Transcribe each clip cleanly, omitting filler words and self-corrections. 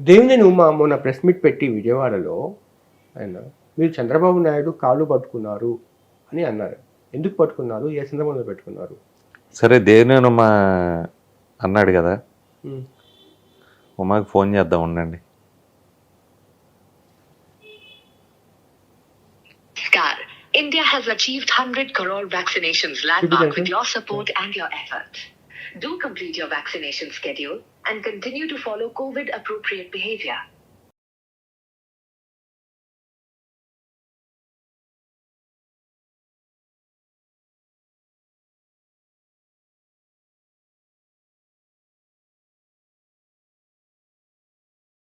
దేవినేని ఉమా మొన్న press meet పెట్టి విజయవాడలో ఆయన మీరు చంద్రబాబు నాయుడు కాళ్ళు పట్టుకున్నారు అని అన్నారు. ఎందుకు పట్టుకున్నారు? ఏ సందర్భంలో పెట్టుకున్నారు? సరే దేవినేని ఉమా అన్నాడు కదా, ఉమ్. ఉమాకి ఫోన్ చేద్దాం ఉండండి. Scar, India has achieved 100 crore vaccinations landmark with your support and your efforts. Do complete your vaccination schedule and continue to follow COVID appropriate behavior.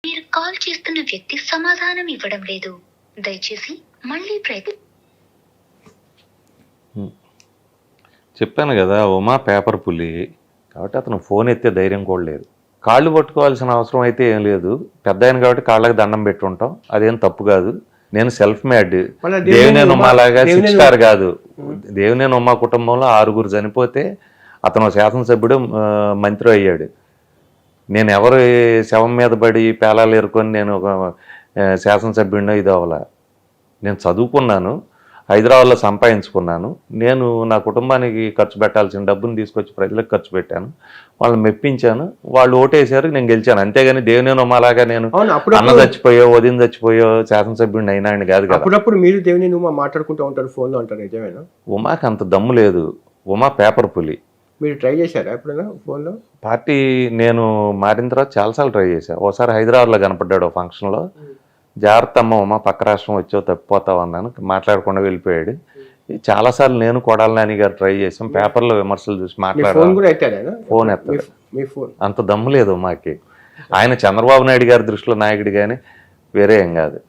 మీరు కాల్ చేస్తున్న వ్యక్తి సమాధానం ఇవ్వడం లేదు. దయచేసి మళ్ళీ చెప్పాను కదా, ఉమా పేపర్ పులి కాబట్టి అతను ఫోన్ ఎత్తే ధైర్యం కూడా లేదు. కాళ్ళు పట్టుకోవాల్సిన అవసరం అయితే ఏం లేదు. పెద్ద ఆయన కాబట్టి కాళ్ళకి దండం పెట్టి ఉంటాం, అదేం తప్పు కాదు. నేను సెల్ఫ్ మేడ్. దేవినేని ఉమా లాగా 6 స్టార్ కాదు. దేవినేని ఉమా కుటుంబంలో 6 చనిపోతే అతను శాసనసభ్యుడు, మంత్రి అయ్యాడు. నేను ఎవరు శవం మీద పడి పేలాలు ఏరుకొని నేను ఒక శాసనసభ్యుడినో ఇది అవ్వాల. నేను చదువుకున్నాను, హైదరాబాద్లో సంపాదించుకున్నాను. నేను నా కుటుంబానికి ఖర్చు పెట్టాల్సిన డబ్బును తీసుకొచ్చి ప్రజలకు ఖర్చు పెట్టాను, వాళ్ళని మెప్పించాను, వాళ్ళు ఓటేశారు, నేను గెలిచాను. అంతేగాని దేవినేని ఉమాలాగా నేను అన్న చచ్చిపోయో వదిన చచ్చిపోయో శాసనసభ్యుడిని అయినా కాదు కదా. అప్పుడప్పుడు మీరు దేవినేని ఉమా మాట్లాడుకుంటూ ఉంటారు ఫోన్లో అంటారు, నిజమేనా? ఉమాకి అంత దమ్ము లేదు. ఉమా పేపర్ పులి. మీరు ట్రై చేశారా ఎప్పుడైనా ఫోన్లో? పార్టీ నేను మారిన తర్వాత చాలాసార్లు ట్రై చేశాను. ఒకసారి హైదరాబాద్లో కనపడ్డాడు ఫంక్షన్లో. జాగ్రత్త అమ్మ ఉమా, పక్క రాష్ట్రం వచ్చావు తప్పిపోతావు అన్నాను, మాట్లాడకుండా వెళ్ళిపోయాడు. చాలాసార్లు నేను కొడాలి నాని గారు ట్రై చేసాం, పేపర్లో విమర్శలు చూసి మాట్లాడాను. ఫోన్ ఎత్తాడు. అంత దమ్ము లేదు ఉమాకి. ఆయన చంద్రబాబు నాయుడు గారి దృష్టిలో నాయకుడు కానీ వేరే ఏం కాదు.